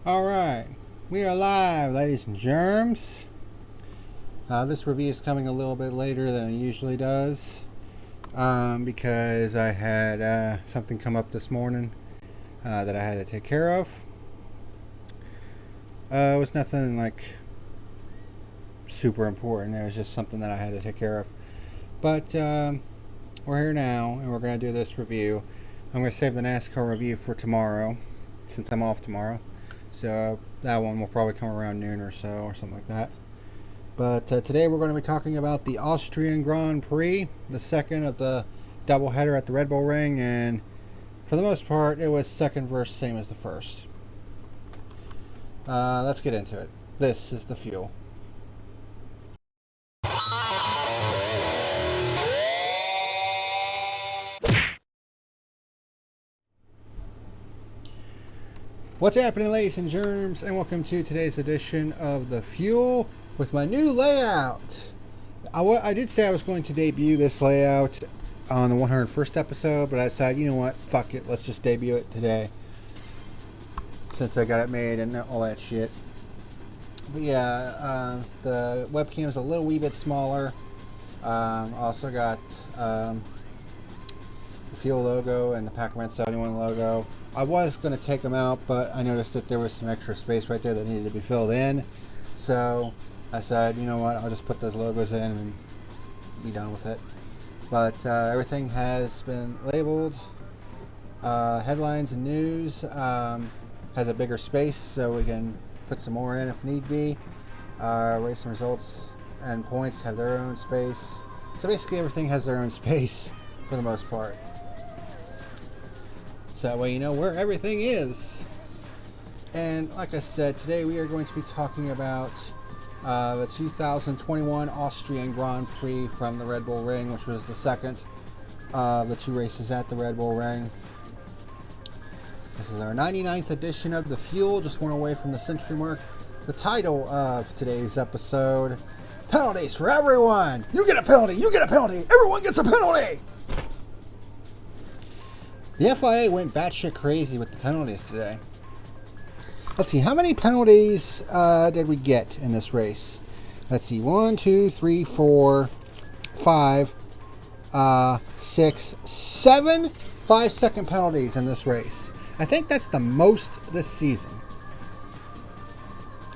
Alright, we are live, ladies and germs. This review is coming a little bit later than it usually does because I had something come up this morning that I had to take care of. It was nothing like super important, it was just something that I had to take care of. But we're here now and we're going to do this review. I'm going to save the NASCAR review for tomorrow since I'm off tomorrow. So that one will probably come around noon or so or something like that. But today we're going to be talking about the Austrian Grand Prix, the second of the doubleheader at the Red Bull Ring, and for the most part it was second verse same as the first. Let's get into it. This is the fuel. What's happening, ladies and germs, and welcome to today's edition of The Fuel with my new layout. I did say I was going to debut this layout on the 101st episode, but I decided, you know what, fuck it, let's just debut it today since I got it made and all that shit. But yeah, the webcam is a little wee bit smaller. Also got the Fuel logo and the Pac-Man 71 logo. I was going to take them out, but I noticed that there was some extra space right there that needed to be filled in. So I said, you know what, I'll just put those logos in and be done with it. But everything has been labeled. Headlines and news has a bigger space, so we can put some more in if need be. Racing results and points have their own space. So basically everything has their own space for the most part. So that way you know where everything is. And like I said, today we are going to be talking about the 2021 Austrian Grand Prix from the Red Bull Ring, which was the second of the two races at the Red Bull Ring. This is our 99th edition of The Fuel, just one away from the century mark. The title of today's episode: Penalties for everyone! You get a penalty! You get a penalty! Everyone gets a penalty! The FIA went batshit crazy with the penalties today. Let's see, how many penalties did we get in this race? Let's see, 1, 2, 3, 4, 5, 6, 7 5-second penalties in this race. I think that's the most this season.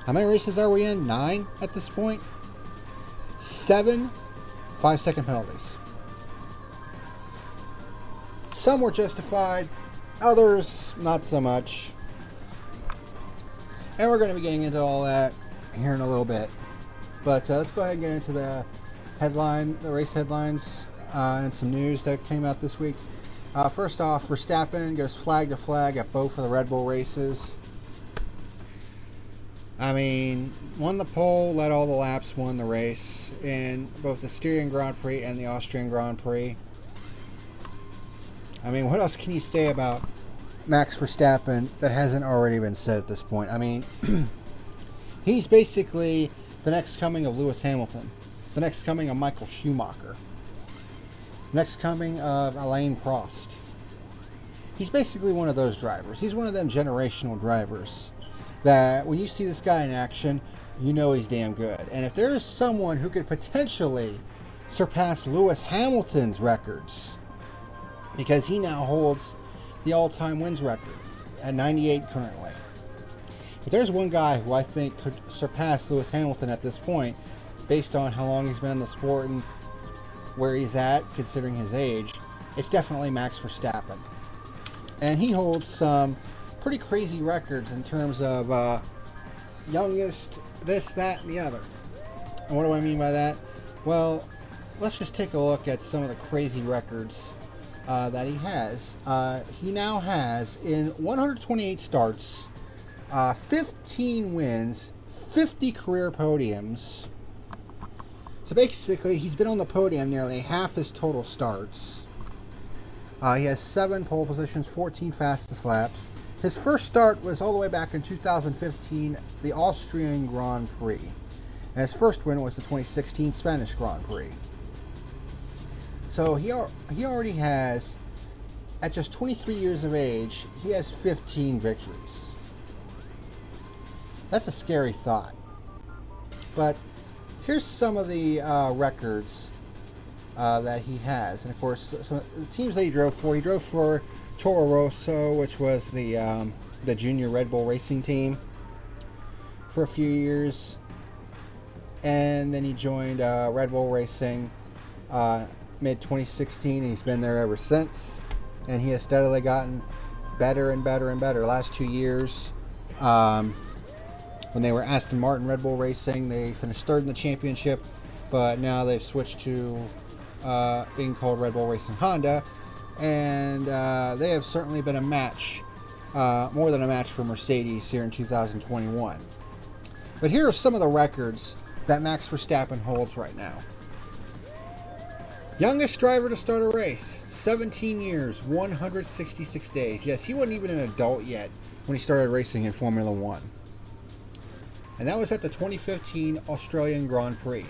How many races are we in? 9 at this point? 7 5-second penalties. Some were justified, others not so much. And we're going to be getting into all that here in a little bit. But let's go ahead and get into the race headlines, and some news that came out this week. First off, Verstappen goes flag to flag at both of the Red Bull races. I mean, won the pole, led all the laps, won the race in both the Austrian Grand Prix and the Austrian Grand Prix. I mean, what else can you say about Max Verstappen that hasn't already been said at this point? I mean, he's basically the next coming of Lewis Hamilton, the next coming of Michael Schumacher, the next coming of Alain Prost. He's basically one of those drivers. He's one of them generational drivers that when you see this guy in action, you know he's damn good. And if there is someone who could potentially surpass Lewis Hamilton's records, because he now holds the all-time wins record at 98 currently. But there's one guy who I think could surpass Lewis Hamilton at this point, based on how long he's been in the sport and where he's at, considering his age. It's definitely Max Verstappen. And he holds some pretty crazy records in terms of youngest, this, that, and the other. And what do I mean by that? Well, let's just take a look at some of the crazy records that he has. He now has, in 128 starts, 15 wins, 50 career podiums. So basically, he's been on the podium nearly half his total starts. He has 7 pole positions, 14 fastest laps. His first start was all the way back in 2015, the Austrian Grand Prix. And his first win was the 2016 Spanish Grand Prix. So he already has, at just 23 years of age, he has 15 victories. That's a scary thought. But here's some of the records that he has. And of course, some of the teams that he drove for. He drove for Toro Rosso, which was the junior Red Bull racing team, for a few years. And then he joined Red Bull Racing mid-2016, and he's been there ever since. And he has steadily gotten better and better and better. Last 2 years, when they were Aston Martin Red Bull Racing, they finished third in the championship, but now they've switched to being called Red Bull Racing Honda, and they have certainly been a match, more than a match for Mercedes here in 2021. But here are some of the records that Max Verstappen holds right now. Youngest driver to start a race, 17 years, 166 days. Yes, he wasn't even an adult yet when he started racing in Formula One. And that was at the 2015 Australian Grand Prix.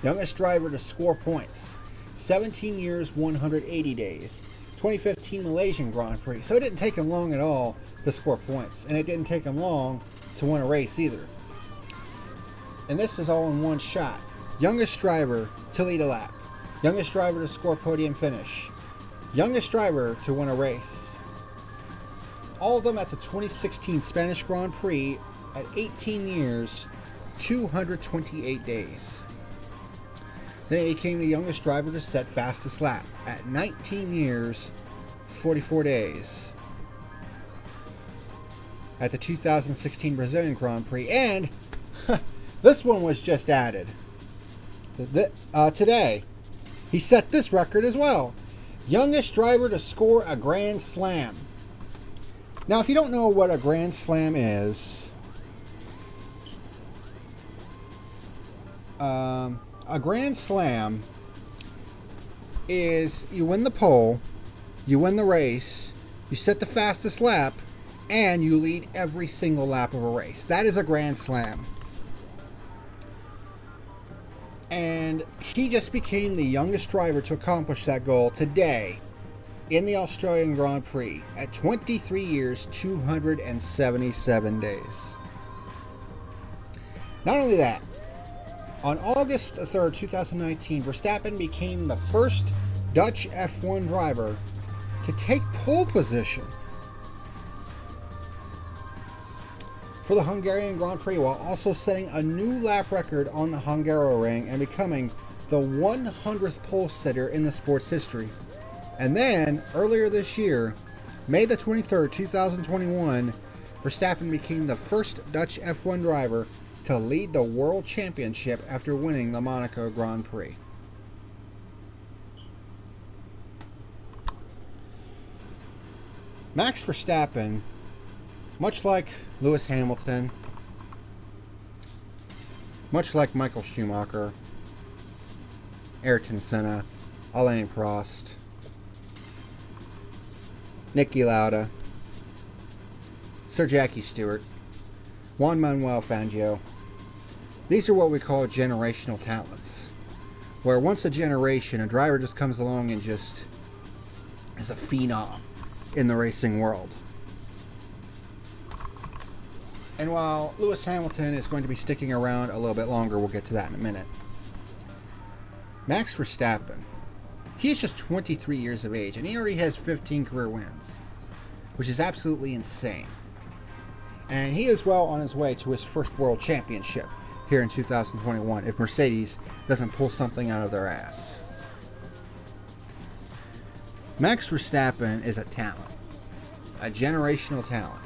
Youngest driver to score points, 17 years, 180 days. 2015 Malaysian Grand Prix. So it didn't take him long at all to score points. And it didn't take him long to win a race either. And this is all in one shot. Youngest driver to lead a lap. Youngest driver to score podium finish. Youngest driver to win a race. All of them at the 2016 Spanish Grand Prix at 18 years, 228 days. Then he became the youngest driver to set fastest lap at 19 years, 44 days. At the 2016 Brazilian Grand Prix, and this one was just added today. He set this record as well. Youngest driver to score a Grand Slam. Now, if you don't know what a Grand Slam is, a Grand Slam is you win the pole, you win the race, you set the fastest lap, and you lead every single lap of a race. That is a Grand Slam. And he just became the youngest driver to accomplish that goal today in the Australian Grand Prix at 23 years, 277 days. Not only that, on August 3rd, 2019, Verstappen became the first Dutch F1 driver to take pole position for the Hungarian Grand Prix, while also setting a new lap record on the Hungaroring and becoming the 100th pole sitter in the sport's history. And then, earlier this year, May the 23rd, 2021, Verstappen became the first Dutch F1 driver to lead the World Championship after winning the Monaco Grand Prix. Max Verstappen, much like Lewis Hamilton, much like Michael Schumacher, Ayrton Senna, Alain Prost, Niki Lauda, Sir Jackie Stewart, Juan Manuel Fangio. These are what we call generational talents, where once a generation, a driver just comes along and just is a phenom in the racing world. And while Lewis Hamilton is going to be sticking around a little bit longer, we'll get to that in a minute. Max Verstappen, he is just 23 years of age, and he already has 15 career wins, which is absolutely insane. And he is well on his way to his first world championship here in 2021 if Mercedes doesn't pull something out of their ass. Max Verstappen is a talent, a generational talent,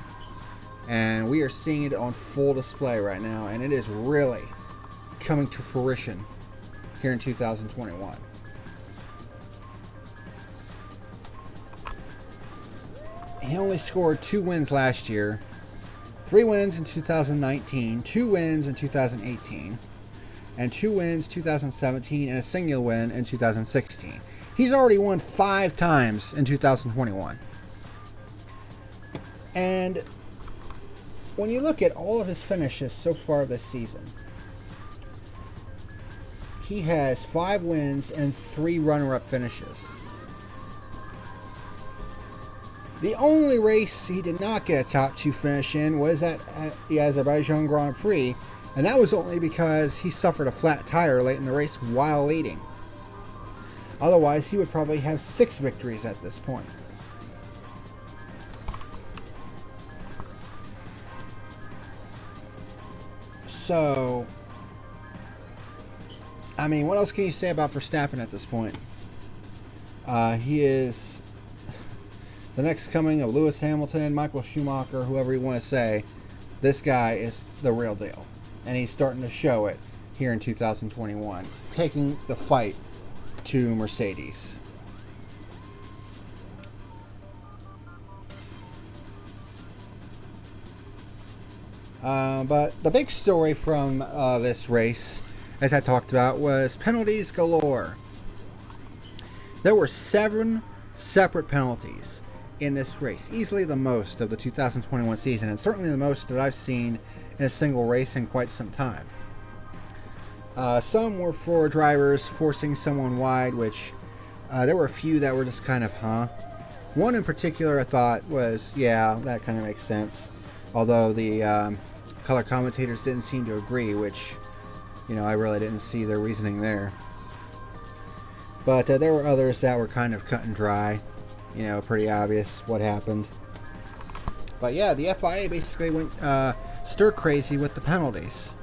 and we are seeing it on full display right now, and it is really coming to fruition here in 2021. He only scored 2 wins last year, 3 wins in 2019, 2 wins in 2018, and 2 wins 2017, and a single win in 2016. He's already won 5 times in 2021. And when you look at all of his finishes so far this season, he has 5 wins and 3 runner-up finishes. The only race he did not get a top 2 finish in was at the Azerbaijan Grand Prix, and that was only because he suffered a flat tire late in the race while leading. Otherwise, he would probably have 6 victories at this point. So, I mean, what else can you say about Verstappen at this point? He is the next coming of Lewis Hamilton, Michael Schumacher, whoever you want to say. This guy is the real deal. And he's starting to show it here in 2021. Taking the fight to Mercedes. But the big story from this race, as I talked about, was penalties galore. There were 7 separate penalties in this race. Easily the most of the 2021 season, and certainly the most that I've seen in a single race in quite some time. Some were for drivers forcing someone wide, which there were a few that were just kind of, One in particular I thought was, yeah, that kind of makes sense. Although the color commentators didn't seem to agree, which, you know, I really didn't see their reasoning there. But there were others that were kind of cut and dry. You know, pretty obvious what happened. But yeah, the FIA basically went stir crazy with the penalties.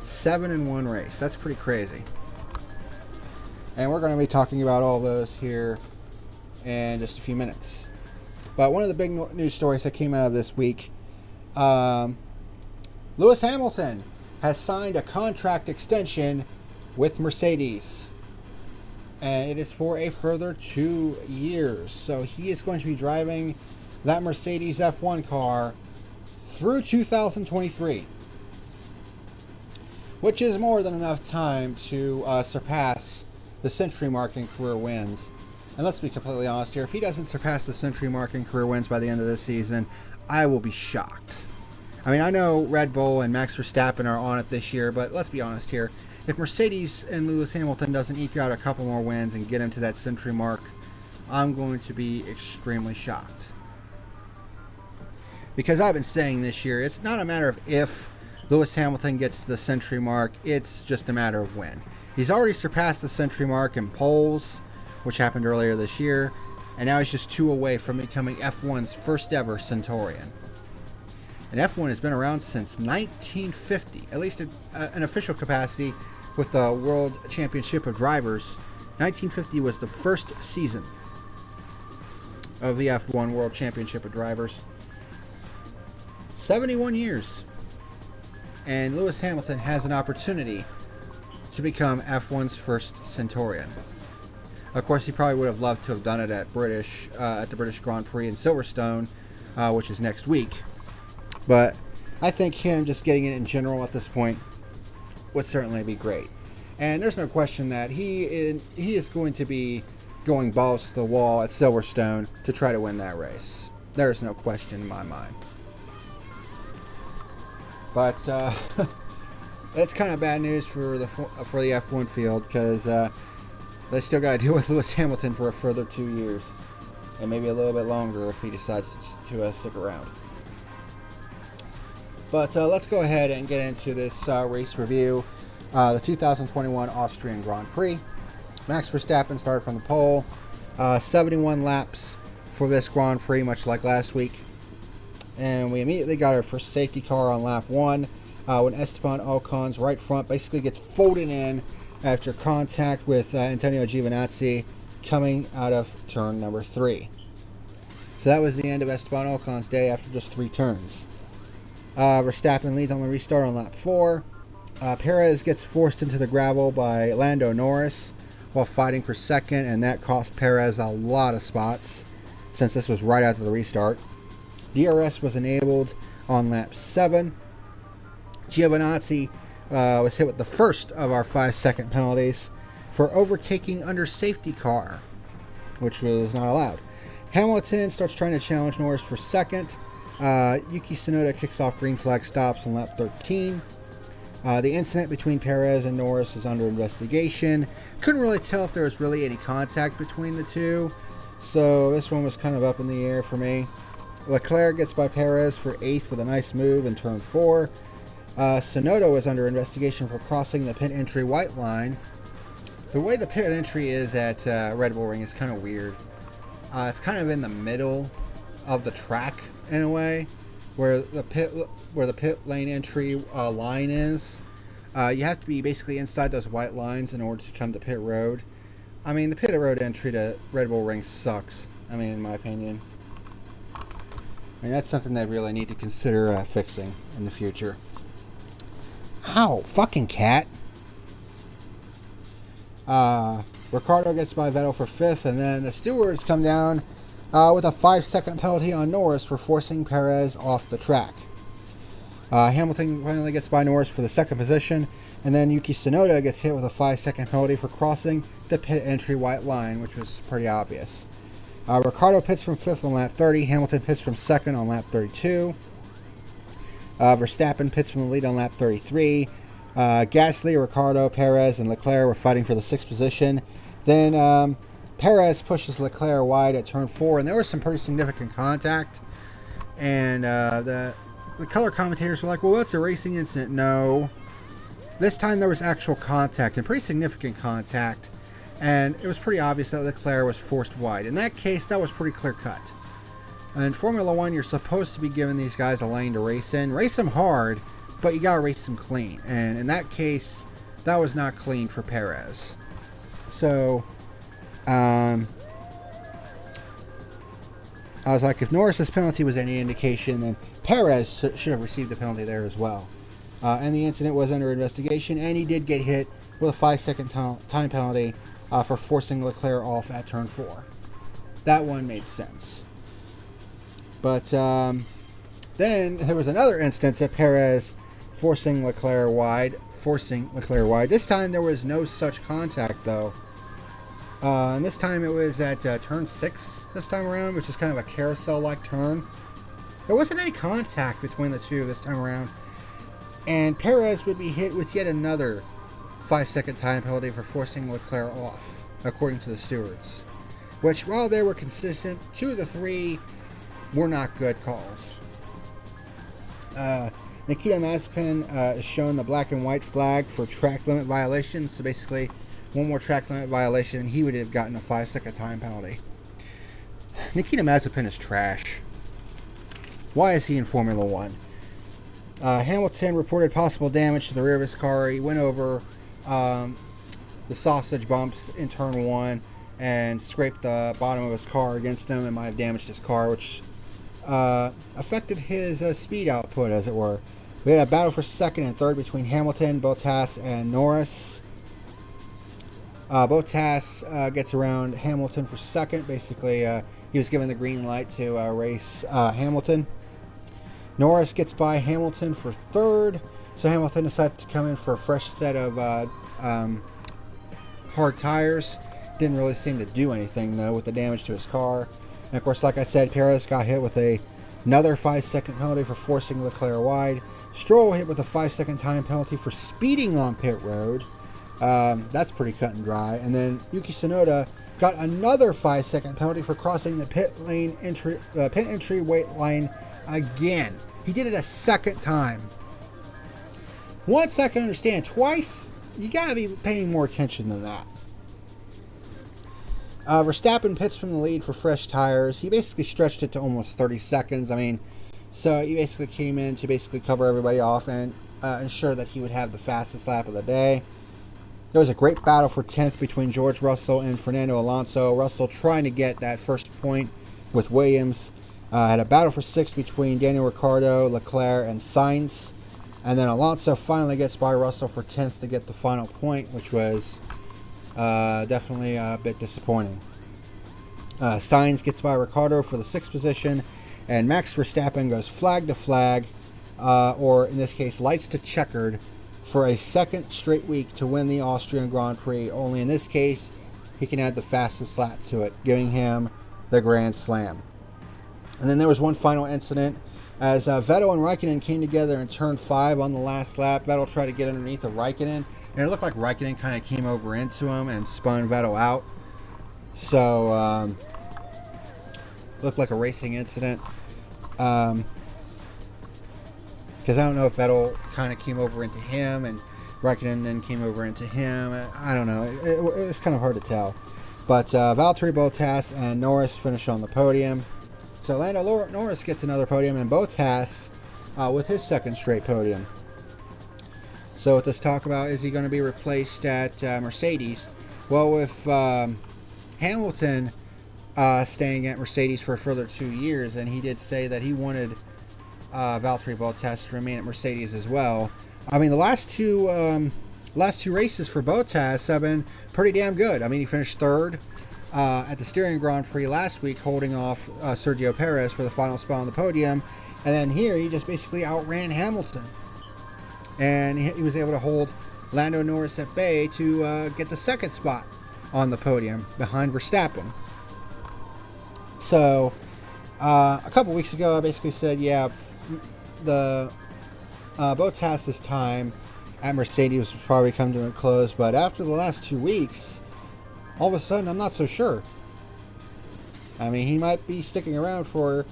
7 in one race. That's pretty crazy. And we're going to be talking about all those here in just a few minutes. But one of the big news stories that came out of this week, Lewis Hamilton has signed a contract extension with Mercedes. And it is for a further 2 years. So he is going to be driving that Mercedes F1 car through 2023. Which is more than enough time to surpass the century mark in career wins. And let's be completely honest here, if he doesn't surpass the century mark in career wins by the end of this season, I will be shocked. I mean, I know Red Bull and Max Verstappen are on it this year, but let's be honest here. If Mercedes and Lewis Hamilton doesn't eke out a couple more wins and get him to that century mark, I'm going to be extremely shocked. Because I've been saying this year, it's not a matter of if Lewis Hamilton gets to the century mark, it's just a matter of when. He's already surpassed the century mark in poles, which happened earlier this year, and now he's just 2 away from becoming F1's first ever Centurion. And F1 has been around since 1950, at least an official capacity with the World Championship of Drivers. 1950 was the first season of the F1 World Championship of Drivers. 71 years. And Lewis Hamilton has an opportunity to become F1's first Centurion. Of course, he probably would have loved to have done it at the British Grand Prix in Silverstone, which is next week. But I think him just getting it in general at this point would certainly be great. And there's no question that he is going to be going balls to the wall at Silverstone to try to win that race. There's no question in my mind. But that's kind of bad news for the F1 field, because they still got to deal with Lewis Hamilton for a further 2 years, and maybe a little bit longer if he decides to stick around. But let's go ahead and get into this race review. The 2021 Austrian Grand Prix. Max Verstappen started from the pole. 71 laps for this Grand Prix, much like last week. And we immediately got our first safety car on lap 1 when Esteban Ocon's right front basically gets folded in after contact with Antonio Giovinazzi coming out of turn number 3. So that was the end of Esteban Ocon's day after just 3 turns. Verstappen leads on the restart on lap 4. Perez gets forced into the gravel by Lando Norris while fighting for second, and that cost Perez a lot of spots since this was right after the restart. DRS was enabled on lap 7. Giovinazzi was hit with the first of our 5-second penalties for overtaking under safety car, which was not allowed. Hamilton starts trying to challenge Norris for second. Yuki Tsunoda kicks off green flag stops on lap 13. The incident between Perez and Norris is under investigation. Couldn't really tell if there was really any contact between the two, So this one was kind of up in the air for me. Leclerc gets by Perez for 8th with a nice move in turn 4. Tsunoda was under investigation for crossing the pit entry white line. The way the pit entry is at Red Bull Ring is kind of weird. It's kind of in the middle of the track in a way, where the pit lane entry line is. You have to be basically inside those white lines in order to come to pit road. I mean, the pit road entry to Red Bull Ring sucks. I mean, in my opinion. I mean, that's something they really need to consider fixing in the future. Ow, fucking cat. Ricciardo gets by Vettel for 5th, and then the stewards come down with a 5-second penalty on Norris for forcing Perez off the track. Hamilton finally gets by Norris for the 2nd position, and then Yuki Tsunoda gets hit with a 5-second penalty for crossing the pit entry white line, which was pretty obvious. Ricciardo pits from 5th on lap 30. Hamilton pits from 2nd on lap 32. Verstappen pits from the lead on lap 33. Gasly, Ricciardo, Perez, and Leclerc were fighting for the 6th position. Then Perez pushes Leclerc wide at turn 4, and there was some pretty significant contact. And the color commentators were like, well, that's a racing incident. No. This time there was actual contact, and pretty significant contact. And it was pretty obvious that Leclerc was forced wide. In that case, that was pretty clear cut. And in Formula 1, you're supposed to be giving these guys a lane to race in. Race them hard, but you gotta race them clean. And in that case, that was not clean for Perez. So, I was like, if Norris's penalty was any indication, then Perez should have received the penalty there as well. And the incident was under investigation, and he did get hit with a 5-second time penalty for forcing Leclerc off at turn 4. That one made sense. But then there was another instance of Perez forcing Leclerc wide. This time there was no such contact though. And this time it was at turn 6 this time around, which is kind of a carousel-like turn. There wasn't any contact between the two this time around. And Perez would be hit with yet another 5-second time penalty for forcing Leclerc off, according to the stewards. Which, while they were consistent, 2 of the 3 were not good calls. Nikita Mazepin is shown the black and white flag for track limit violations. So basically, one more track limit violation and he would have gotten a 5-second time penalty. Nikita Mazepin is trash. Why is he in Formula 1? Hamilton reported possible damage to the rear of his car. He went over the sausage bumps in turn 1 and scraped the bottom of his car against them. It might have damaged his car, which affected his speed output, as it were. We had a battle for 2nd and 3rd between Hamilton, Bottas, and Norris. Bottas gets around Hamilton for 2nd. Basically, he was given the green light to race Hamilton. Norris gets by Hamilton for 3rd, so Hamilton decided to come in for a fresh set of hard tires. Didn't really seem to do anything though with the damage to his car. And of course, like I said, Perez got hit with another 5-second penalty for forcing Leclerc wide. Stroll hit with a 5-second time penalty for speeding on pit road. That's pretty cut and dry. And then Yuki Tsunoda got another 5-second penalty for crossing the pit entry weight line again. He did it a 2nd time. Once I can understand, twice, you gotta be paying more attention than that. Verstappen pits from the lead for fresh tires. He basically stretched it to almost 30 seconds. I mean, so he basically came in to basically cover everybody off and ensure that he would have the fastest lap of the day. There was a great battle for 10th between George Russell and Fernando Alonso. Russell trying to get that first point with Williams. Had a battle for 6th between Daniel Ricciardo, Leclerc, and Sainz. And then Alonso finally gets by Russell for 10th to get the final point, which was definitely a bit disappointing. Sainz gets by Ricciardo for the 6th position, and Max Verstappen goes flag to flag, or in this case, lights to checkered, for a 2nd straight week to win the Austrian Grand Prix. Only in this case, he can add the fastest lap to it, giving him the Grand Slam. And then there was one final incident as Vettel and Raikkonen came together in turn 5 on the last lap. Vettel tried to get underneath of Raikkonen, and it looked like Raikkonen kind of came over into him and spun Vettel out. So looked like a racing incident. Because I don't know if Vettel kind of came over into him and Raikkonen then came over into him. I don't know. It was kind of hard to tell. But Valtteri Bottas and Norris finish on the podium. So Lando Norris gets another podium, and Bottas with his second straight podium. So with this talk about, is he going to be replaced at Mercedes? Well, with Hamilton staying at Mercedes for a further 2 years, and he did say that he wanted Valtteri Bottas to remain at Mercedes as well. I mean, the last two races for Bottas have been pretty damn good. I mean, he finished third at the Styrian Grand Prix last week, holding off Sergio Perez for the final spot on the podium. And then here, he just basically outran Hamilton. And he was able to hold Lando Norris at bay to get the second spot on the podium behind Verstappen. So, a couple weeks ago, I basically said, yeah, the Bottas' time at Mercedes was probably come to a close, but after the last 2 weeks, all of a sudden, I'm not so sure. I mean, he might be sticking around for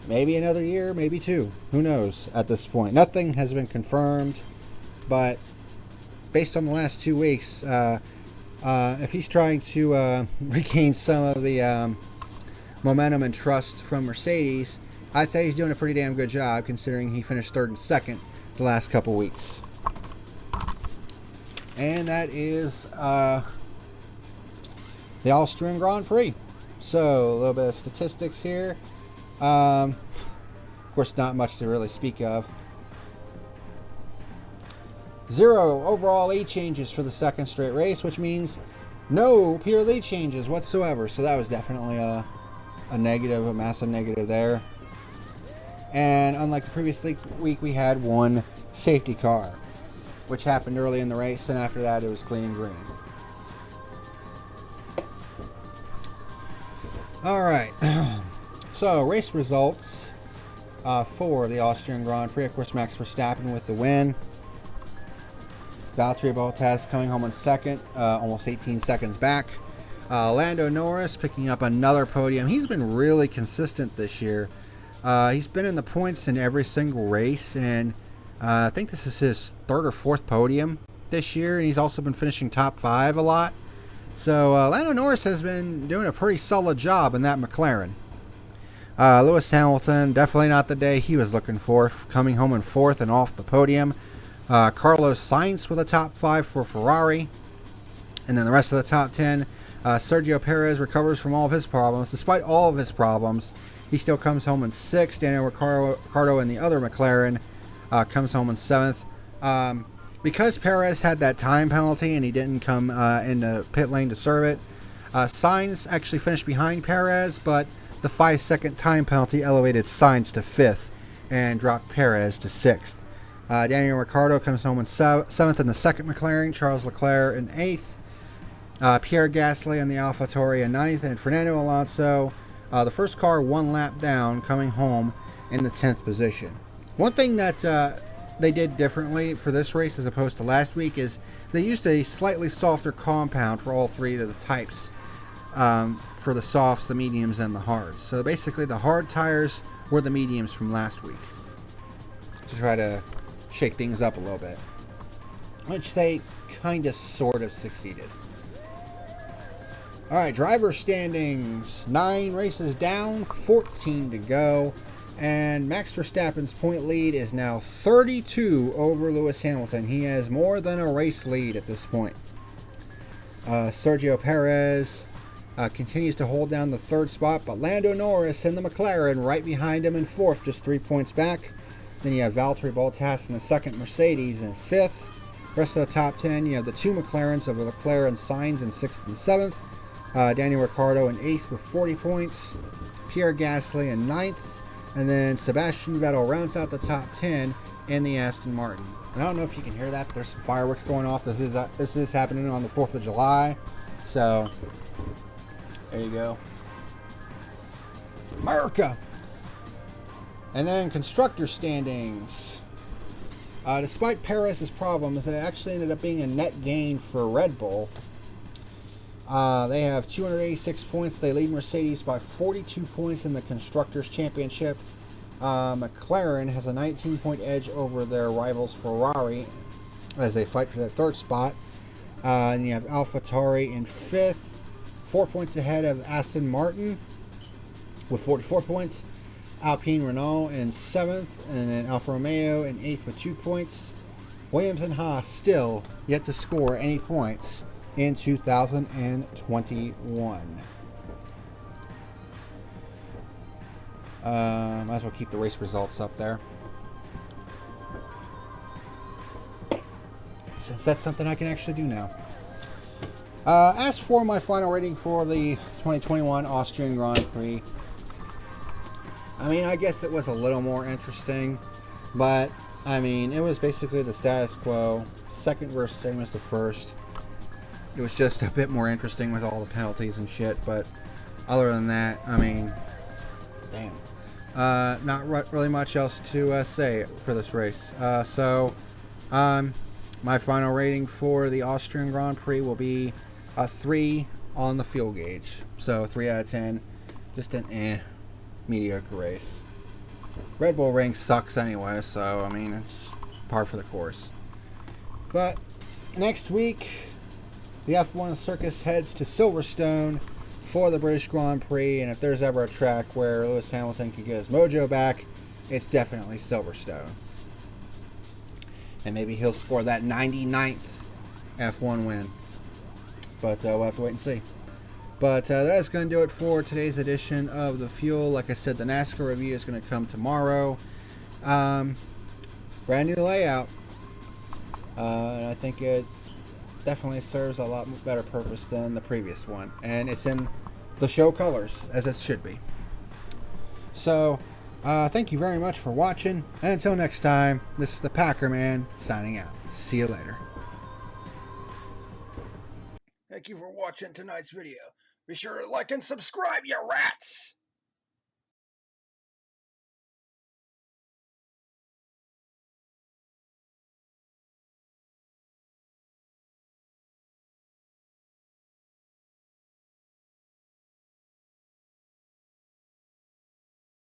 maybe another year, maybe two. Who knows at this point? Nothing has been confirmed, but based on the last 2 weeks, if he's trying to regain some of the momentum and trust from Mercedes, I'd say he's doing a pretty damn good job considering he finished third and second the last couple weeks. And that is the Austrian Grand Prix. So, a little bit of statistics here. Of course, not much to really speak of. 0 overall lead changes for the second straight race, which means no pure lead changes whatsoever. So that was definitely a negative, a massive negative there. And unlike the previous week, we had one safety car, which happened early in the race, and after that it was clean and green. Alright, so race results for the Austrian Grand Prix. Of course, Max Verstappen with the win. Valtteri Bottas coming home in second, almost 18 seconds back. Lando Norris picking up another podium. He's been really consistent this year. He's been in the points in every single race, and I think this is his third or fourth podium this year, and he's also been finishing top 5 a lot. So Lando Norris has been doing a pretty solid job in that McLaren. Lewis Hamilton, definitely not the day he was looking for, coming home in fourth and off the podium. Carlos Sainz with a top 5 for Ferrari. And then the rest of the top 10, Sergio Perez recovers from all of his problems. Despite all of his problems, he still comes home in 6th. Daniel Ricciardo in the other McLaren comes home in 7th. Because Perez had that time penalty and he didn't come in the pit lane to serve it, Sainz actually finished behind Perez, but the 5-second time penalty elevated Sainz to 5th and dropped Perez to 6th. Daniel Ricciardo comes home in 7th in the second McLaren, Charles Leclerc in 8th, Pierre Gasly in the AlphaTauri in 9th, and Fernando Alonso, the first car 1 lap down, coming home in the 10th position. One thing that they did differently for this race as opposed to last week is they used a slightly softer compound for all 3 of the types, for the softs, the mediums, and the hards. So basically the hard tires were the mediums from last week to try to shake things up a little bit, which they kind of sort of succeeded. Alright, driver standings. 9 races down, 14 to go. And Max Verstappen's point lead is now 32 over Lewis Hamilton. He has more than a race lead at this point. Sergio Perez continues to hold down the 3rd spot, but Lando Norris in the McLaren right behind him in 4th, just 3 points back. Then you have Valtteri Bottas in the 2nd Mercedes in 5th. Rest of the top 10, you have the 2 McLarens of Leclerc and Sainz in 6th and 7th. Daniel Ricciardo in 8th with 40 points. Pierre Gasly in 9th. And then Sebastian Vettel rounds out the top 10 in the Aston Martin. And I don't know if you can hear that, but there's some fireworks going off. This is happening on the 4th of July. So, there you go. America! And then constructor standings. Despite Perez's problems, it actually ended up being a net gain for Red Bull. They have 286 points. They lead Mercedes by 42 points in the Constructors' Championship. McLaren has a 19-point edge over their rivals Ferrari as they fight for that third spot. And you have AlphaTauri in fifth, 4 points ahead of Aston Martin with 44 points. Alpine Renault in seventh, and then Alfa Romeo in eighth with 2 points. Williams and Haas still yet to score any points in 2021. Might as well keep the race results up there, since that's something I can actually do now. As for my final rating for the 2021 Austrian Grand Prix, I mean, I guess it was a little more interesting, but I mean, it was basically the status quo. Second verse same as the first. It was just a bit more interesting with all the penalties and shit, but other than that, I mean, damn. Not really much else to say for this race. My final rating for the Austrian Grand Prix will be a 3 on the fuel gauge. So 3 out of 10. Just an mediocre race. Red Bull Ring sucks anyway, so I mean, it's par for the course. But next week, the F1 circus heads to Silverstone for the British Grand Prix, and if there's ever a track where Lewis Hamilton could get his mojo back, it's definitely Silverstone. And maybe he'll score that 99th F1 win. But we'll have to wait and see. But that's going to do it for today's edition of The Fuel. Like I said, the NASCAR review is going to come tomorrow. Brand new layout. And I think it definitely serves a lot better purpose than the previous one. And it's in the show colors, as it should be. So, thank you very much for watching. And until next time, this is the Packer Man signing out. See you later. Thank you for watching tonight's video. Be sure to like and subscribe, you rats!